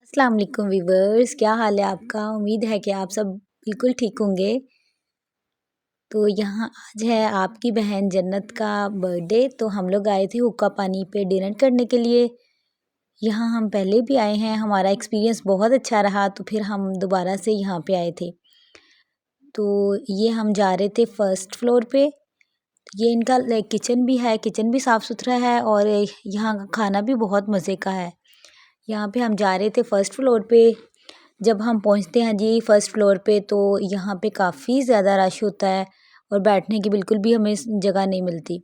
अस्सलाम वालेकुम वीवर्स, क्या हाल है आपका? उम्मीद है कि आप सब बिल्कुल ठीक होंगे। तो यहाँ आज है आपकी बहन जन्नत का बर्थडे, तो हम लोग आए थे हुक्का पानी पे डिनर करने के लिए। यहाँ हम पहले भी आए हैं, हमारा एक्सपीरियंस बहुत अच्छा रहा, तो फिर हम दोबारा से यहाँ पे आए थे। तो ये हम जा रहे थे फर्स्ट फ्लोर पे। ये इनका किचन भी है, किचन भी साफ़ सुथरा है और यहाँ का खाना भी बहुत मज़े का है। यहाँ पे हम जा रहे थे फर्स्ट फ्लोर पे। जब हम पहुँचते हैं जी फर्स्ट फ्लोर पे, तो यहाँ पे काफ़ी ज़्यादा रश होता है और बैठने की बिल्कुल भी हमें जगह नहीं मिलती।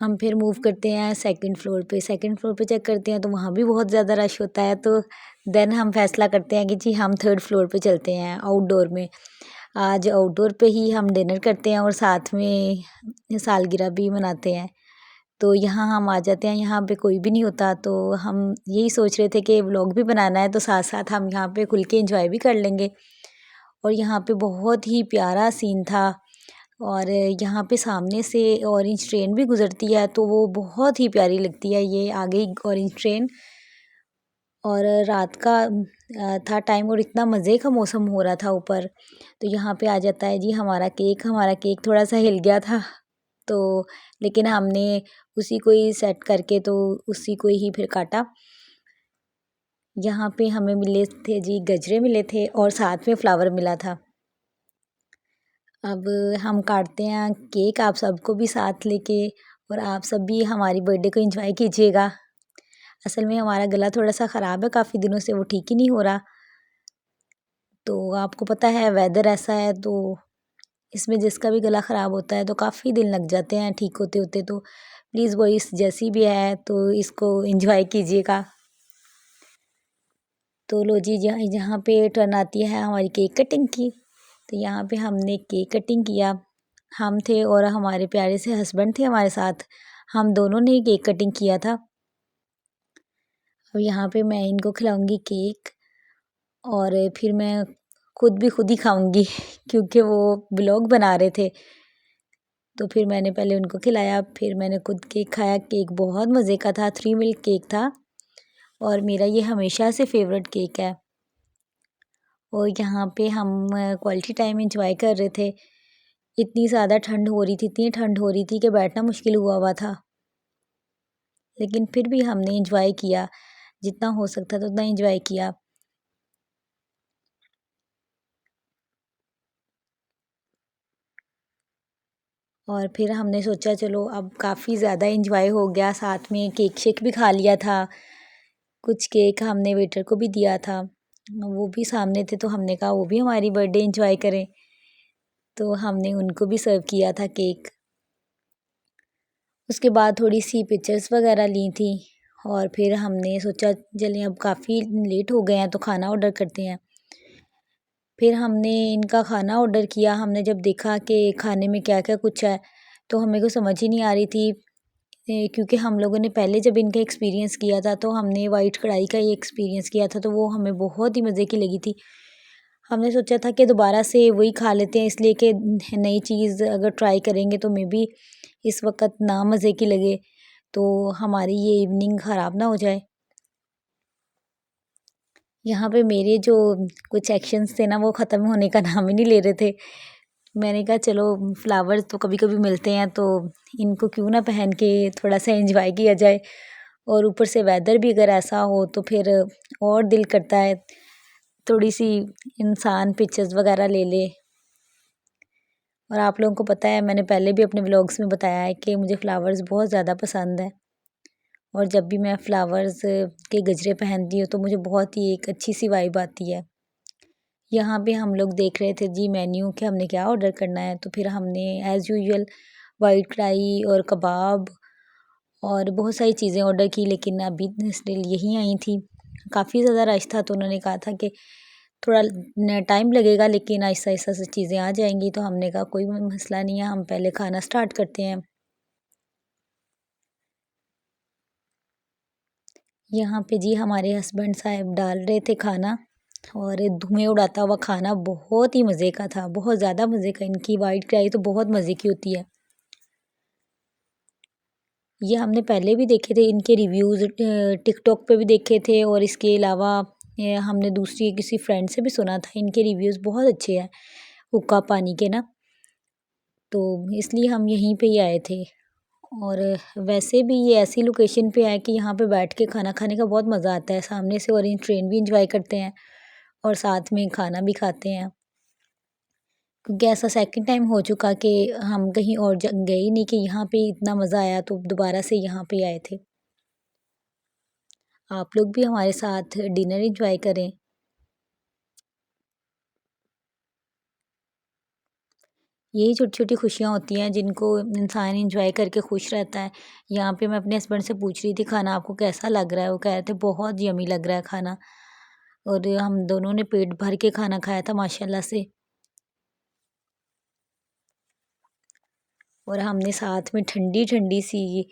हम फिर मूव करते हैं सेकंड फ्लोर पे। सेकंड फ्लोर पे चेक करते हैं तो वहाँ भी बहुत ज़्यादा रश होता है, तो देन हम फैसला करते हैं कि जी हम थर्ड फ्लोर पे चलते हैं आउटडोर में। आज आउटडोर पे ही हम डिनर करते हैं और साथ में सालगिरह भी मनाते हैं। तो यहाँ हम आ जाते हैं, यहाँ पे कोई भी नहीं होता, तो हम यही सोच रहे थे कि व्लॉग भी बनाना है, तो साथ-साथ हम यहाँ पे खुल के एंजॉय भी कर लेंगे। और यहाँ पे बहुत ही प्यारा सीन था और यहाँ पे सामने से ऑरेंज ट्रेन भी गुज़रती है, तो वो बहुत ही प्यारी लगती है। ये आ गई ऑरेंज ट्रेन और रात का था टाइम और इतना मज़े का मौसम हो रहा था ऊपर। तो यहाँ पे आ जाता है जी हमारा केक थोड़ा-सा हिल गया था, तो लेकिन हमने उसी को ही सेट करके तो उसी को ही फिर काटा। यहाँ पे हमें मिले थे जी गजरे मिले थे और साथ में फ्लावर मिला था। अब हम काटते हैं केक, आप सबको भी साथ लेके और आप सब भी हमारी बर्थडे को एंजॉय कीजिएगा। असल में हमारा गला थोड़ा-सा ख़राब है, काफ़ी दिनों से वो ठीक ही नहीं हो रहा। तो आपको पता है वेदर ऐसा है, तो इसमें जिसका भी गला ख़राब होता है तो काफ़ी दिन लग जाते हैं ठीक होते-होते, तो प्लीज़ वॉइस जैसी भी है तो इसको एंजॉय कीजिएगा। तो लो जी जहाँ जहाँ पे टर्न आती है हमारी केक कटिंग की, तो यहाँ पे हमने केक कटिंग किया। हम थे और हमारे प्यारे से हस्बैंड थे हमारे साथ, हम दोनों ने केक कटिंग किया था। अब यहाँ पे मैं इनको खिलाऊँगी केक और फिर मैं खुद ही खाऊँगी क्योंकि वो व्लॉग बना रहे थे। तो फिर मैंने पहले उनको खिलाया, फिर मैंने खुद केक खाया। केक बहुत मज़े का था, 3 मिल्क केक था और मेरा ये हमेशा से फ़ेवरेट केक है। और यहाँ पे हम क्वालिटी टाइम एंजॉय कर रहे थे। इतनी ज़्यादा ठंड हो रही थी, इतनी ठंड हो रही थी कि बैठना मुश्किल हुआ हुआ था। लेकिन फिर भी हमने एंजॉय किया, जितना हो सकता था उतना एंजॉय किया। और फिर हमने सोचा चलो अब काफ़ी ज़्यादा एंजॉय हो गया, साथ में केक शेक भी खा लिया था। कुछ केक हमने वेटर को भी दिया था, वो भी सामने थे तो हमने कहा वो भी हमारी बर्थडे एंजॉय करें, तो हमने उनको भी सर्व किया था केक। उसके बाद थोड़ी सी पिक्चर्स वगैरह ली थी और फिर हमने सोचा चलें अब काफ़ी लेट हो गए हैं तो खाना ऑर्डर करते हैं। फिर हमने इनका खाना ऑर्डर किया, हमने जब देखा कि खाने में क्या-क्या कुछ है, तो हमें को समझ ही नहीं आ रही थी। क्योंकि हम लोगों ने पहले जब इनका एक्सपीरियंस किया था, तो हमने वाइट कढ़ाई का ही एक्सपीरियंस किया था, तो वो हमें बहुत ही मज़े की लगी थी। हमने सोचा था कि दोबारा से वही खा लेते हैं, इसलिए कि नई चीज़ अगर ट्राई करेंगे तो मेबी इस वक़्त ना मज़े की लगे, तो हमारी ये इवनिंग ख़राब ना हो जाए। यहाँ पे मेरे जो कुछ एक्शंस थे ना, वो ख़त्म होने का नाम ही नहीं ले रहे थे। मैंने कहा चलो फ्लावर्स तो कभी-कभी मिलते हैं, तो इनको क्यों ना पहन के थोड़ा-सा एन्जॉय किया जाए और ऊपर से वेदर भी अगर ऐसा हो तो फिर और दिल करता है थोड़ी-सी इंसान पिक्चर्स वगैरह ले ले। और आप लोगों को पता है मैंने पहले भी अपने व्लॉग्स में बताया है कि मुझे फ्लावर्स बहुत ज़्यादा पसंद है और जब भी मैं फ्लावर्स के गजरे पहनती हूँ तो मुझे बहुत ही एक अच्छी सी वाइब आती है। यहाँ पे हम लोग देख रहे थे जी मेन्यू कि हमने क्या ऑर्डर करना है, तो फिर हमने एज़ यूजुअल वाइट कढ़ाई और कबाब और बहुत सारी चीज़ें ऑर्डर की, लेकिन अभी स्टिल यही आई थी। काफ़ी ज़्यादा रश था तो उन्होंने कहा था कि थोड़ा न टाइम लगेगा लेकिन आहिस्ता-आहिस्ता से चीज़ें आ जाएँगी, तो हमने कहा कोई मसला नहीं है, हम पहले खाना स्टार्ट करते हैं। यहाँ पे जी हमारे हस्बैंड साहब डाल रहे थे खाना और धुएँ उड़ाता हुआ खाना बहुत ही मज़े का था, बहुत ज़्यादा मज़े का। इनकी वाइट कढ़ाई तो बहुत मज़े की होती है। ये हमने पहले भी देखे थे इनके रिव्यूज़, टिकटॉक पे भी देखे थे, और इसके अलावा ये हमने दूसरी किसी फ्रेंड से भी सुना था, इनके रिव्यूज़ बहुत अच्छे हैं हुक्का पानी के ना, तो इसलिए हम यहीं पे ही आए थे। और वैसे भी ये ऐसी लोकेशन पे है कि यहाँ पे बैठ के खाना खाने का बहुत मज़ा आता है, सामने से ऑरेंज ट्रेन भी एंजॉय करते हैं और साथ में खाना भी खाते हैं। क्योंकि ऐसा सेकंड टाइम हो चुका कि हम कहीं और गए ही नहीं, कि यहाँ पे इतना मज़ा आया तो दोबारा से यहाँ पे आए थे। आप लोग भी हमारे साथ डिनर एंजॉय करें। यही छोटी-छोटी खुशियाँ होती हैं जिनको इंसान एंजॉय करके खुश रहता है। यहाँ पे मैं अपने हस्बैंड से पूछ रही थी खाना आपको कैसा लग रहा है? वो कह रहे थे बहुत यम्मी लग रहा है खाना, और हम दोनों ने पेट भर के खाना खाया था माशाल्लाह से। और हमने साथ में ठंडी-ठंडी सी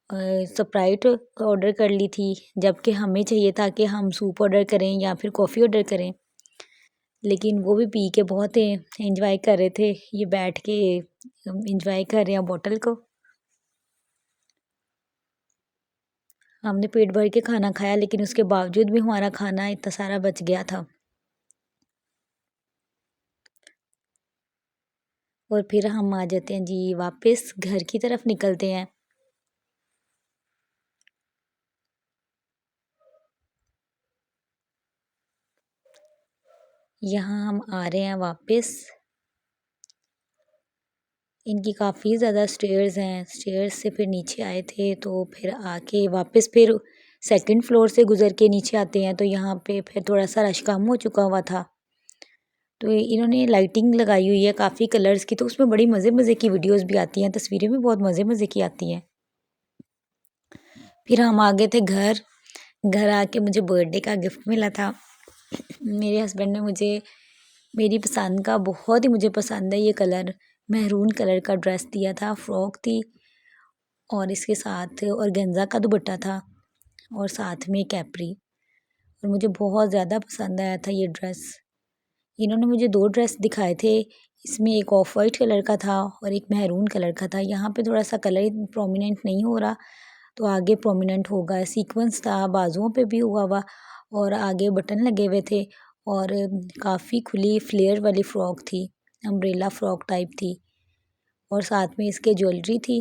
स्प्राइट ऑर्डर कर ली थी, जबकि हमें चाहिए था कि हम सूप ऑर्डर करें या फिर कॉफ़ी ऑर्डर करें। लेकिन वो भी पी के बहुत एंजॉय कर रहे थे, ये बैठ के एंजॉय कर रहे हैं बॉटल को। हमने पेट भर के खाना खाया, लेकिन उसके बावजूद भी हमारा खाना इतना सारा बच गया था। और फिर हम आ जाते हैं जी वापस घर की तरफ निकलते हैं। यहाँ हम आ रहे हैं वापस। इनकी काफ़ी ज़्यादा स्टेयर्स हैं, स्टेयर्स से फिर नीचे आए थे, तो फिर आके वापस फिर सेकंड फ्लोर से गुज़र के नीचे आते हैं, तो यहाँ पे फिर थोड़ा-सा रश कम हो चुका हुआ था। तो इन्होंने लाइटिंग लगाई हुई है काफ़ी कलर्स की, तो उसमें बड़ी मज़े-मज़े की वीडियोज़ भी आती हैं, तस्वीरें भी बहुत मज़े-मज़े की आती हैं। फिर हम आ गए थे घर। घर आके मुझे बर्थडे का गिफ्ट मिला था। मेरे हस्बैंड ने मुझे मेरी पसंद का, बहुत ही मुझे पसंद है ये कलर, मैरून कलर का ड्रेस दिया था, फ्रॉक थी, और इसके साथ ऑर्गेन्जा का दुपट्टा था और साथ में कैप्री, और मुझे बहुत ज़्यादा पसंद आया था ये ड्रेस। इन्होंने मुझे 2 ड्रेस दिखाए थे, इसमें एक ऑफ वाइट कलर का था और एक मैरून कलर का था। यहाँ पे थोड़ा-सा कलर प्रोमिनेंट नहीं हो रहा, तो आगे प्रोमिनेंट होगा। सीक्वेंस था, बाजुओं पे भी हुआ हुआ, और आगे बटन लगे हुए थे, और काफ़ी खुली फ्लेयर वाली फ्रॉक थी, अम्ब्रेला फ्रॉक टाइप थी, और साथ में इसके ज्वेलरी थी,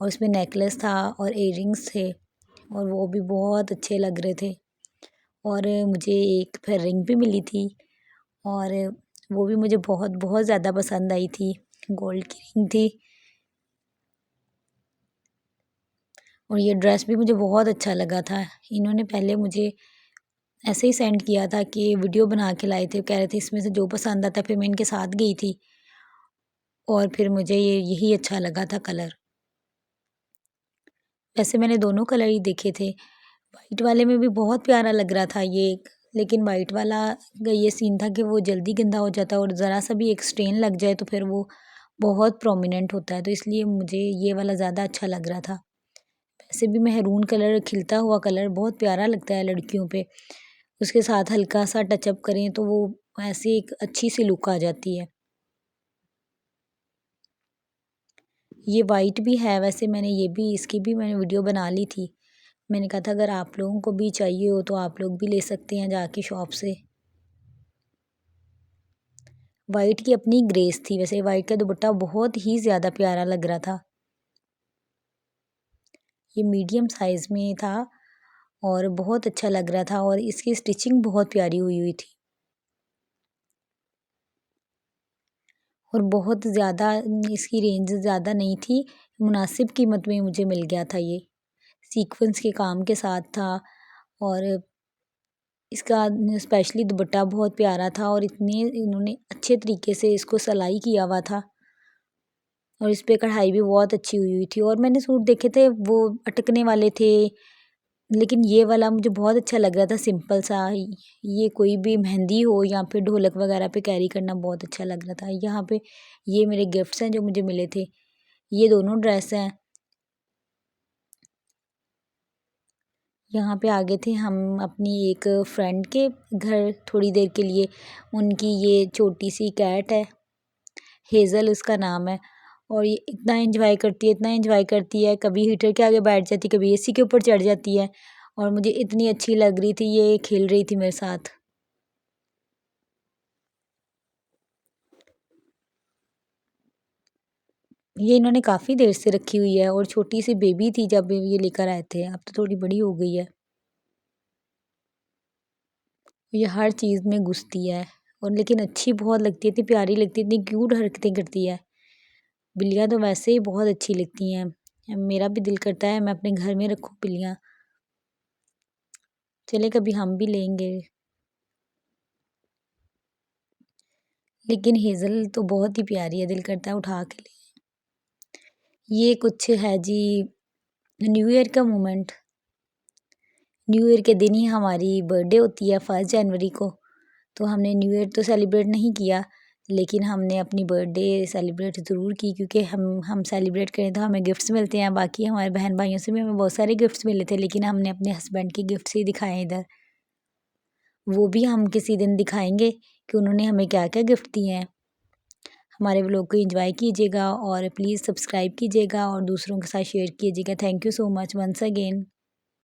और इसमें नेकलेस था और इयररिंग्स थे, और वो भी बहुत अच्छे लग रहे थे। और मुझे एक फिर रिंग भी मिली थी, और वो भी मुझे बहुत बहुत ज़्यादा पसंद आई थी, गोल्ड की रिंग थी। और ये ड्रेस भी मुझे बहुत अच्छा लगा था। इन्होंने पहले मुझे ऐसे ही सेंड किया था कि वीडियो बना के लाए थे, कह रहे थे इसमें से जो पसंद आता, फिर मैं इनके साथ गई थी, और फिर मुझे ये यही अच्छा लगा था कलर। वैसे मैंने दोनों कलर ही देखे थे, वाइट वाले में भी बहुत प्यारा लग रहा था ये, लेकिन वाइट वाला का ये सीन था कि वो जल्दी गंदा हो जाता है, और ज़रा सा भी एक स्टेन लग जाए तो फिर वो बहुत प्रोमिनेंट होता है, तो इसलिए मुझे ये वाला ज़्यादा अच्छा लग रहा था। वैसे भी मैरून कलर, खिलता हुआ कलर बहुत प्यारा लगता है लड़कियों पे, उसके साथ हल्का सा टचअप करें तो वो ऐसे एक अच्छी सी लुक आ जाती है। ये वाइट भी है, वैसे मैंने ये भी, इसकी भी मैंने वीडियो बना ली थी। मैंने कहा था अगर आप लोगों को भी चाहिए हो तो आप लोग भी ले सकते हैं जाके शॉप से। वाइट की अपनी ग्रेस थी, वैसे वाइट का दुपट्टा बहुत ही ज़्यादा प्यारा लग रहा था। ये मीडियम साइज़ में था और बहुत अच्छा लग रहा था, और इसकी स्टिचिंग बहुत प्यारी हुई हुई थी, और बहुत ज़्यादा इसकी रेंज ज़्यादा नहीं थी, मुनासिब कीमत में मुझे मिल गया था ये। सीक्वेंस के काम के साथ था, और इसका स्पेशली दुपट्टा बहुत प्यारा था, और इतने इन्होंने अच्छे तरीके से इसको सिलाई किया हुआ था, और इस पे कढ़ाई भी बहुत अच्छी हुई हुई थी। और मैंने सूट देखे थे वो अटकने वाले थे, लेकिन ये वाला मुझे बहुत अच्छा लग रहा था, सिंपल सा। ये कोई भी मेहंदी हो या फिर ढोलक वगैरह पे कैरी करना बहुत अच्छा लग रहा था। यहाँ पे ये मेरे गिफ्ट्स हैं जो मुझे मिले थे, ये दोनों ड्रेस हैं। यहाँ पे आ गए थे हम अपनी एक फ्रेंड के घर थोड़ी देर के लिए। उनकी ये छोटी सी कैट है, हेज़ल उसका नाम है, और ये इतना एंजॉय करती है, इतना एंजॉय करती है, कभी हीटर के आगे बैठ जाती है, कभी एसी के ऊपर चढ़ जाती है और मुझे इतनी अच्छी लग रही थी, ये खेल रही थी मेरे साथ। ये इन्होंने काफ़ी देर से रखी हुई है और छोटी सी बेबी थी जब ये लेकर आए थे, अब तो थोड़ी बड़ी हो गई है। ये हर चीज़ में घुसती है और लेकिन अच्छी बहुत लगती है, इतनी प्यारी लगती है, इतनी क्यूट हरकतें करती है। बिल्लियाँ तो वैसे ही बहुत अच्छी लगती हैं। मेरा भी दिल करता है मैं अपने घर में रखूँ बिल्लियाँ। चलिए कभी हम भी लेंगे। लेकिन हेज़ल तो बहुत ही प्यारी है, दिल करता है उठा के ले। ये कुछ है जी न्यू ईयर का मोमेंट। न्यू ईयर के दिन ही हमारी बर्थडे होती है 1 जनवरी को। तो हमने न्यू ईयर तो सेलिब्रेट नहीं किया, लेकिन हमने अपनी बर्थडे सेलिब्रेट ज़रूर की क्योंकि हम सेलिब्रेट करें तो हमें गिफ्ट्स मिलते हैं। बाकी हमारे बहन-भाइयों से भी हमें बहुत सारे गिफ्ट्स मिले थे, लेकिन हमने अपने हस्बैंड के गिफ्ट्स ही दिखाए इधर। वो भी हम किसी दिन दिखाएँगे कि उन्होंने हमें क्या-क्या गिफ्ट दिए हैं। हमारे व्लॉग को एंजॉय कीजिएगा और प्लीज़ सब्सक्राइब कीजिएगा और दूसरों के साथ शेयर कीजिएगा। Thank you so much once again.